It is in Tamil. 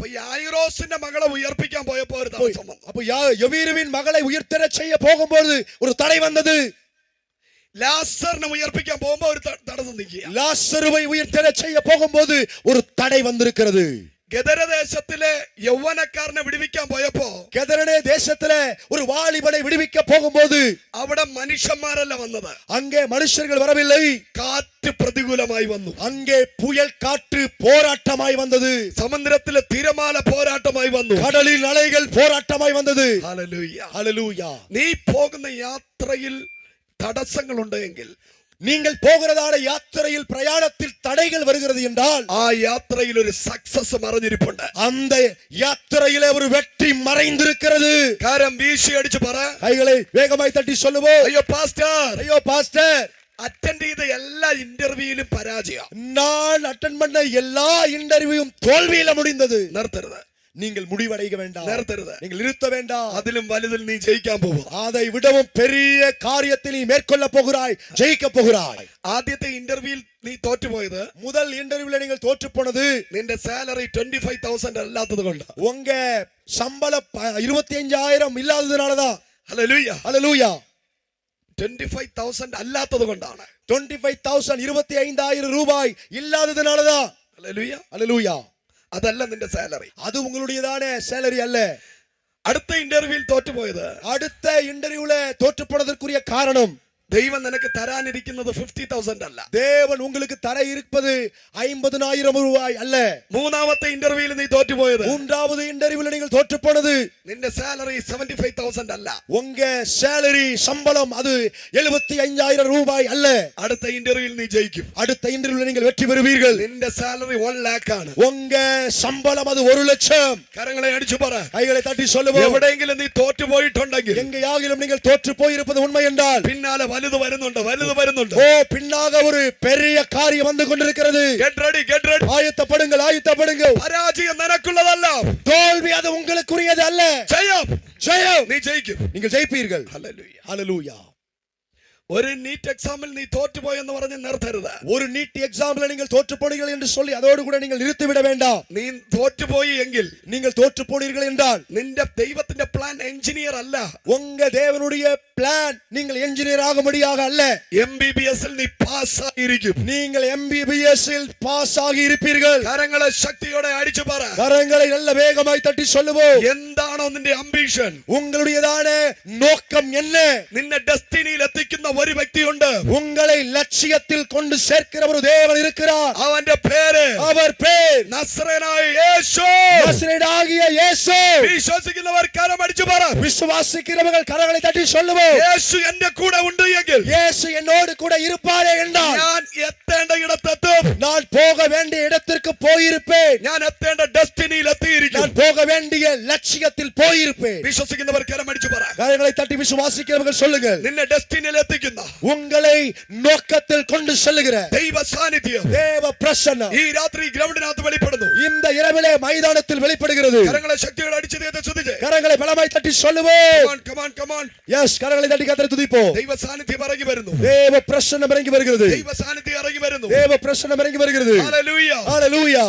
അപ്പൊ യായിറോസിന്റെ മകളെ ഉയർപ്പിക്കാൻ പോയപ്പോ ഒരു തടസ്സം വന്നു. அப்ப யவீருவின் மகளை உயிர்த்தெழ செய்ய போகும்போது ஒரு தடை வந்தது. ലാസറിനെ ഉയർപ്പിക്കാൻ പോകുമ്പോ ഒരു തടസ്സം നിൽക്കുക. லாசருவை உயிர்த்தெழ செய்ய போகும்போது ஒரு தடை வந்திருக்கிறது. ഗദര ദേശത്തിലെ യൗവനക്കാരനെ വിടുവിക്കാൻ പോയപ്പോ கெதரனே தேசத்திலே ஒரு வாலிபனை விடுவிக்க போகும்போது അവിടെ മനുഷ്യന്മാരല്ല വന്നത്, அங்கே மனுஷர்கள் வரவில்லை. കാറ്റ് പ്രതികൂലമായി വന്നു. அங்கே புயல் காற்று போராட்டமாய் வந்தது. സമുദ്രത്തിലെ തിരമാല പോരാട്ടമായി വന്നു. கடலில் அலைகள் போராட்டமாய் வந்தது. ഹല്ലേലൂയ. ஹல்லேலூயா. നീ പോകുന്ന യാത്രയിൽ തടസ്സങ്ങളുണ്ടെങ്കിൽ, நீங்கள் போகிறதான யாத்திரையில் பிரயாணத்தில் தடைகள் வருகிறது என்றால் ആ യാത്രയിൽ ഒരു സക്സസ് മറഞ്ഞിരിപ്പുണ്ട്. அந்த யாத்திரையிலே ஒரு வெற்றி மறைந்திருக்கிறது. കാരം വീശി അടിച്ചു പറ, கைகளை வேகமாய் தட்டி சொல்லுவோம். അയ്യോ പാസ്റ്റർ, ஐயோ பாஸ்டர், അറ്റൻഡ് ചെയ്ത എല്ലാ ഇന്റർവ്യൂയിലും പരാജയം. நான் அட்டெண்ட் பண்ண எல்லா இன்டர்வியூவும் தோல்வியில முடிந்தது. നിർത്തരുത്, நீங்கள் முடிவடைய வேண்டாம். നിർത്തരുത്. நீங்கள் நிறுத்த வேண்டாம். അതിലും വലുതിൽ നീ ജയിക്കാൻ പോകുക. அதை விடவும் பெரிய காரியத்தை நீ மேற்கொள்ள போகிறாய், ஜெயிக்க போகிறாய். ആദ്യത്തെ ഇന്റർവ്യൂവിൽ നീ തോറ്റുപോയത്, முதல் இன்டர்வியூல நீங்கள் தோற்று போனது നിന്റെ സാലറി 25,000 അല്ലാത്തത് കൊണ്ട്. உங்க சம்பளம் 25,000 இல்லாததுனாலதான். ഹല്ലേലൂയ. ஹல்லேலூயா. 25,000 അല്ലാത്തത് കൊണ്ടാണ്. 25,000 25,000 ரூபாய் இல்லாததுனாலதான். ഹല്ലേലൂയ. ஹல்லேலூயா. അതല്ല നിന്റെ സാലറി. அது உங்களுடையதான சேலரி அல்ல. അടുത്ത ഇന്റർവ്യൂവിൽ തോറ്റുപോയത്, அடுத்த இன்டர்வியூல தோற்று போனதற்குரிய காரணம், ദൈവം നിനക്ക് തരാനിരിക്കുന്നത് 50,000 അല്ല. தேவன் உங்களுக்கு தர இருப்பது 50,000 ரூபாய் அல்ல. മൂന്നാമത്തെ ഇന്റർവ്യൂവിൽ നീ തോറ്റുപോയത്, மூன்றாவது இன்டர்வியூல நீங்கள் தோற்று போனது, നിന്റെ സാലറി 75,000 അല്ല. உங்க சேலரி சம்பளம் அது 75,000 ரூபாய் அல்ல. അടുത്ത ഇന്റർവ്യൂവിൽ നീ ജയിക്കും. அடுத்த இன்டர்வியூல நீங்கள் வெற்றி பெறுவீர்கள். നിന്റെ സാലറി 1 lakh ആണ്. உங்க சம்பளம் அது 1 லட்சம். കരങ്ങളെ അടിച്ചു പറ, கைகளை தட்டி சொல்லுவோம். എവിടെയെങ്കിലും നീ തോറ്റുപോയിട്ടുണ്ടെങ്കിൽ, எங்கேயாகிலும் நீங்கள் தோற்று போயிருப்பது உண்மை என்றால், പിന്നാലെ വലുത് വരുന്നുണ്ട്, വലുത് വരുന്നുണ്ട്. ஓ பின்னாக ஒரு பெரிய காரியம் வந்து கொண்டிருக்கிறது. Get ready, get ready. ஆயத்தப்படுங்கள், ஆயத்தப்படுங்கள். പരാജയം നിനക്കുള്ളതല്ല, தோல்வி அது உங்களுக்குரியது அல்ல. ജയം ஜெயம் നീ ജയിക്കും. நீங்கள் ஜெயிப்பீர்கள். ഹല്ലേലൂയ. ஹல்லேலூயா. ഒരു നീറ്റ് എക്സാമിൽ നീ തോറ്റുപോയെന്ന് പറഞ്ഞ് നിർത്തരുത്. ஒரு நீட் எக்ஸாம்ல நீங்கள் தோற்று போனீர்கள் என்று சொல்லி அதோடு கூட நீங்கள் நிறுத்திவிட வேண்டாம். നീ തോറ്റുപോയി എങ്കിൽ, நீங்கள் தோற்று போனீர்கள் என்றால், നിന്റെ ദൈവത്തിന്റെ പ്ലാൻ എഞ്ചിനീയർ അല്ല, உங்க தேவனுடைய பிளான் நீங்கள் என்ஜினியர் ஆகும்படியாக அல்ல. MBBS നീ പാസ് ആയിരിക്കും. நீங்கள் MBBS இல் பாஸ் ஆகி இருப்பீர்கள். കരങ്ങളെ ശക്തിയോടെ അടിച്ചു പറ, கரங்களை நல்ல வேகமாய் தட்டி சொல்லுவோம். എന്താണോ നിന്റെ അംബിഷൻ, உங்களுடையதான நோக்கம் என்ன? നിന്നെ ഡെസ്റ്റിനിയിൽ എത്തിക്കുന്ന ഒരു വ്യക്തിയുണ്ട്. உங்களை லட்சியத்தில் கொண்டு சேர்க்கிற ஒரு தேவன் இருக்கிறார். അവന്റെ പേര്, அவர் பேர் നസ്രേനായ യേശു. நசரேயனாகிய இயேசு. വിശ്വസിക്കുന്നവർ കരം അടിച്ചു പറ, விசுவாசிக்கிறவர்கள் கரங்களை தட்டி சொல்லுவோம். യേശു എന്റെ കൂടെ ഉണ്ട് എങ്കിൽ, இயேசு என்னோடு கூட இருப்பாரே என்றால், ഞാൻ എത്തേണ്ട ഇടത്തെത്തും. நான் போக வேண்டிய இடத்திற்கு போயிருப்பேன். ഞാൻ എത്തേണ്ട ഡെസ്റ്റിനിയിൽ എത്തിയിരിക്കും. நான் போக வேண்டிய லட்சியத்தில் போயிருப்பேன். വിശ്വസിക്കുന്നവർ കരം അടിച്ചു പറ, கரங்களை தட்டி விசுவாசிக்கிறவர்கள் சொல்லுங்கள். നിന്നെ ഡെസ്റ്റിനിയിൽ എത്തിക്കുന്ന உங்களை நோக்கத்தில் கொண்டு செல்லுகிற ദൈവ സാന്നിധ്യം தேவ பிரசன்னம் ഈ രാത്രി ഗ്രൗണ്ടിനകത്ത് വെളിപ്പെടുന്നു. இந்த இரவிலே மைதானத்தில் வெளிப்படுகிறது. കരങ്ങളെ ശക്തിയോടെ അടിച്ചു ദൈവത്തെ സ്തുതിച്ച്, கரங்களை பலமாய் தட்டி சொல்லுவோம். come on. எஸ், கரங்களை தட்டி கர்த்தரை துதிப்போம். ദൈവ സാന്നിധ്യം ഇറങ്ങി വരുന്നു. தேவ பிரசன்னம் இறங்கி வருகிறது. ദൈവ സാന്നിധ്യം ഇറങ്ങി വരുന്നു. தேவ பிரசன்னம் இறங்கி வருகிறது. ഹല്ലേലൂയ. ஹல்லேலூயா.